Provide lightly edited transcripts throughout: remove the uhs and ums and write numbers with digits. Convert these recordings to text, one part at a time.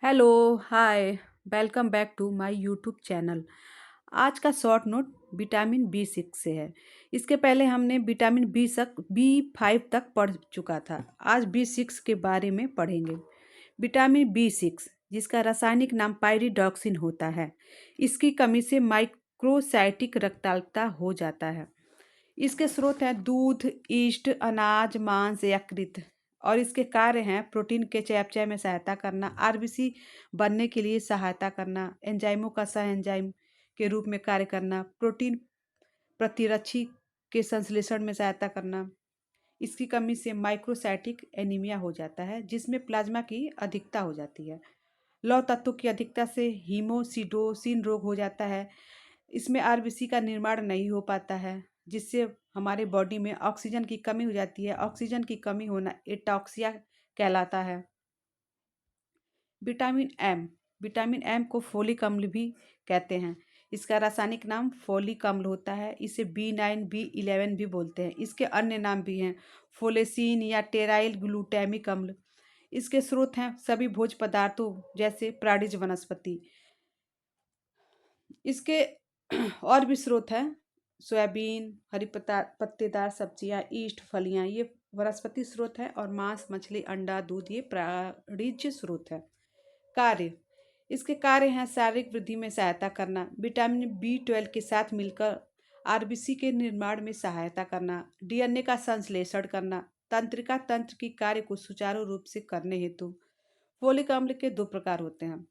Hello, hi, welcome back to my YouTube channel. आज का short note vitamin B six से है। इसके पहले हमने विटामिन बी फाइव तक पढ़ चुका था। आज बी सिक्स के बारे में पढ़ेंगे। विटामिन बी सिक्स, जिसका रासायनिक नाम पायरिडॉक्सिन होता है, इसकी कमी से माइक्रोसाइटिक रक्ताल्पता हो जाता है। इसके स्रोत हैं दूध, ईस्ट, अनाज, मांस, यकृत। और इसके कार्य हैं प्रोटीन के चयापचय में सहायता करना, आरबीसी बनने के लिए सहायता करना, एंजाइमों का सह एंजाइम के रूप में कार्य करना, प्रोटीन प्रतिरक्षी के संश्लेषण में सहायता करना। इसकी कमी से माइक्रोसाइटिक एनीमिया हो जाता है, जिसमें प्लाज्मा की अधिकता हो जाती है। लौह तत्वों की अधिकता से हीमोसिडोसिन रोग हो जाता है। इसमें आरबीसी का निर्माण नहीं हो पाता है, जिससे हमारे बॉडी में ऑक्सीजन की कमी हो जाती है। ऑक्सीजन की कमी होना एटॉक्सिया कहलाता है। विटामिन एम, विटामिन एम को फोलिक अम्ल भी कहते हैं। इसका रासायनिक नाम फोलिक अम्ल होता है। इसे B9 B11 भी बोलते हैं। इसके अन्य नाम भी हैं फोलेसिन या टेराइल ग्लूटामिक अम्ल। इसके स्रोत हैं सभी भोज्य पदार्थों जैसे प्राणिज वनस्पति। इसके और भी स्रोत हैं सोयाबीन, हरी पत्तेदार सब्जियां, ईस्ट, फलियां, ये वनस्पति स्रोत है। और मांस, मछली, अंडा, दूध ये प्राणिज स्रोत है। कार्य, इसके कार्य हैं शारीरिक वृद्धि में सहायता करना, विटामिन B12 के साथ मिलकर आरबीसी के निर्माण में सहायता करना, डीएनए का संश्लेषण करना, तंत्रिका तंत्र की कार्य को सुचारू रूप से करने हेतु। फोलिक अम्ल के दो प्रकार होते हैं,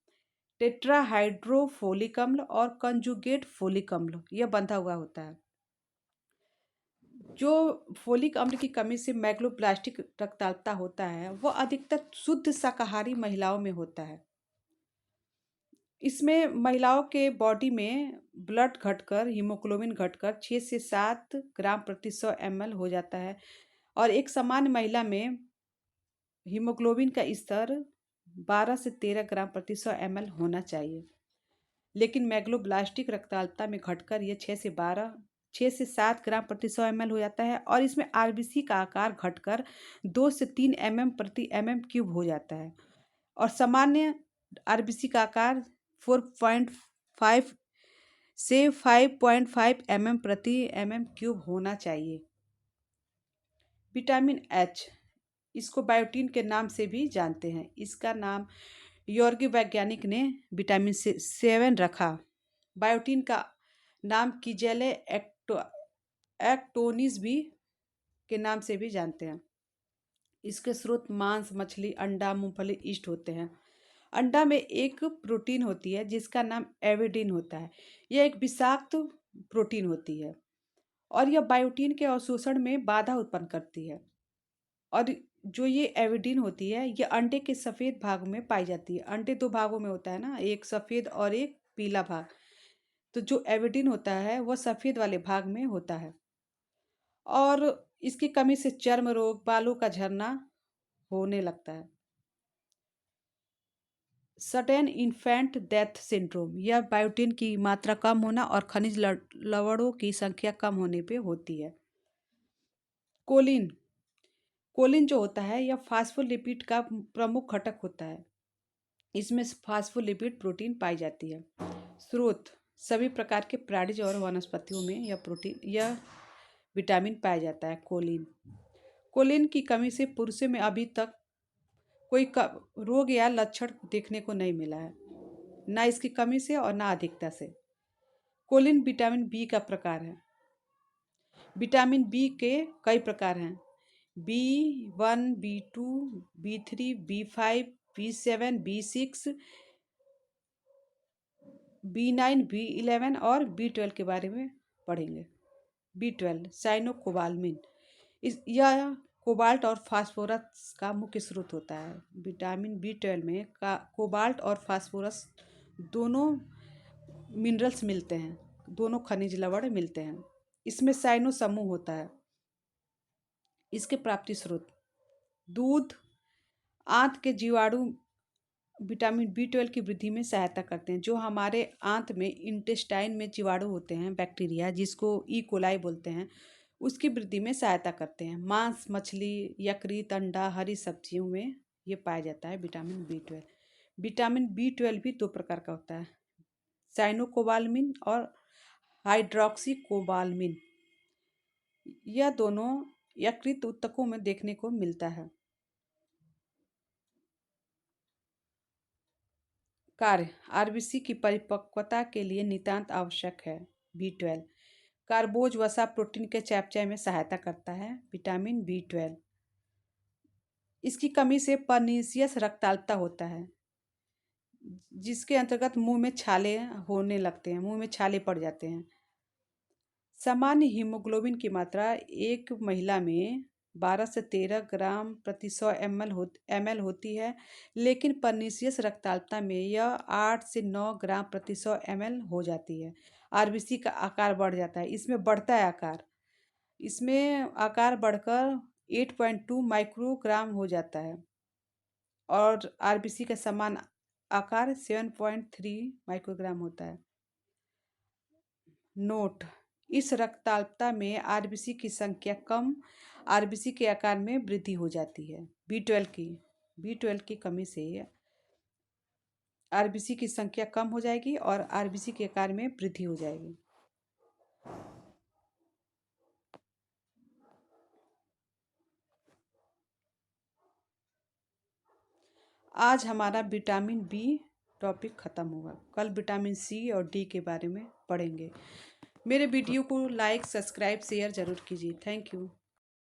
टेट्राहाइड्रोफोलिक अम्ल और कंजुगेट फोलिक अम्ल। यह बंधा हुआ होता है। जो फोलिक अम्ल की कमी से मैग्लोब्लास्टिक रक्ताल्पता होता है, वह अधिकतर शुद्ध शाकाहारी महिलाओं में होता है। इसमें महिलाओं के बॉडी में ब्लड घटकर, हीमोग्लोबिन घटकर 6 से 7 ग्राम प्रति 100 ml हो जाता है। और एक सामान्य महिला में हीमोग्लोबिन का स्तर 12 से 13 ग्राम प्रति 100 ml होना चाहिए। लेकिन मैग्लोब्लास्टिक रक्ताल्पता में घटकर यह 6 से 7 ग्राम प्रति 100 ml हो जाता है। और इसमें आरबीसी का आकार घटकर 2 से 3 mm प्रति mm³ हो जाता है। और सामान्य आरबीसी का आकार 4.5 से 5.5 mm प्रति mm³ होना चाहिए। विटामिन एच, इसको बायोटीन के नाम से भी जानते हैं। इसका नाम यॉर्गी वैज्ञानिक ने विटामिन से 7 रखा। बायोटीन का नाम किजेले एक्टोनिस भी के नाम से भी जानते हैं। इसके स्रोत मांस, मछली, अंडा, मूंगफली, ईस्ट होते हैं। अंडा में एक प्रोटीन होती है जिसका नाम एविडिन होता है। यह एक विषाक्त प्रोटीन होती है और यह बायोटीन के अवशोषण में बाधा उत्पन्न करती है। और जो ये एविडिन होती है, ये अंडे के सफ़ेद भाग में पाई जाती है। अंडे दो भागों में होता है ना, एक सफ़ेद और एक पीला भाग। तो जो एविडिन होता है वह सफ़ेद वाले भाग में होता है। और इसकी कमी से चर्म रोग, बालों का झड़ना होने लगता है। सडन इन्फेंट डेथ सिंड्रोम, यह बायोटिन की मात्रा कम होना और खनिज लवणों की संख्या कम होने पे होती है। कोलिन, कोलिन जो होता है यह फास्फोलिपिड का प्रमुख घटक होता है। इसमें फास्फोलिपिड प्रोटीन पाई जाती है। स्रोत, सभी प्रकार के प्राणिज और वनस्पतियों में यह विटामिन पाया जाता है। कोलिन, कोलिन की कमी से पुरुषों में अभी तक कोई रोग या लक्षण देखने को नहीं मिला है, ना इसकी कमी से और ना अधिकता से। कोलिन विटामिन बी का प्रकार है। विटामिन बी के कई प्रकार हैं, B1, B2, B3, B5, B7, B6, B9 B11 और B12 के बारे में पढ़ेंगे। B12 साइनोकोबालमिन, यह कोबाल्ट और फास्फोरस का मुख्य स्रोत होता है। विटामिन B12 में कोबाल्ट और फास्फोरस दोनों मिनरल्स मिलते हैं, दोनों खनिज लवण मिलते हैं। इसमें साइनो समूह होता है। इसके प्राप्ति स्रोत दूध, आंत के जीवाणु विटामिन B12 की वृद्धि में सहायता करते हैं। जो हमारे आंत में इंटेस्टाइन में जीवाणु होते हैं, बैक्टीरिया, जिसको ई कोलाई बोलते हैं, उसकी वृद्धि में सहायता करते हैं। मांस, मछली, यकृत, अंडा, हरी सब्जियों में ये पाया जाता है विटामिन B12। विटामिन B12 भी दो प्रकार का होता है, साइनोकोबालमिन और हाइड्रोक्सीकोबालमिन। यह दोनों यकृत ऊतकों में देखने को मिलता है। कार्य: आरबीसी की परिपक्वता के लिए नितांत आवश्यक है। B12 कार्बोज वसा प्रोटीन के चयापचय में सहायता करता है। विटामिन B12 इसकी कमी से पर्नीशियस रक्ताल्पता होता है, जिसके अंतर्गत मुंह में छाले होने लगते हैं, मुंह में छाले पड़ जाते हैं। सामान्य हीमोग्लोबिन की मात्रा एक महिला में 12 से 13 ग्राम प्रति 100 ml होती है, लेकिन पर्नीशियस रक्ताल्पता में यह 8 से 9 ग्राम प्रति 100 ml हो जाती है। आरबीसी का आकार बढ़ जाता है, इसमें बढ़ता है आकार, इसमें आकार बढ़कर 8.2 माइक्रोग्राम हो जाता है और आरबीसी का समान आकार 7.3 माइक्रोग्राम होता है। नोट: इस रक्ताल्पता में आरबीसी की संख्या कम, आरबीसी के आकार में वृद्धि हो जाती है। बी ट्वेल्व की कमी से आरबीसी की संख्या कम हो जाएगी और आरबीसी के आकार में वृद्धि हो जाएगी। आज हमारा विटामिन बी टॉपिक ख़त्म होगा। कल विटामिन सी और डी के बारे में पढ़ेंगे। मेरे वीडियो को लाइक, सब्सक्राइब, शेयर ज़रूर कीजिए। Thank you.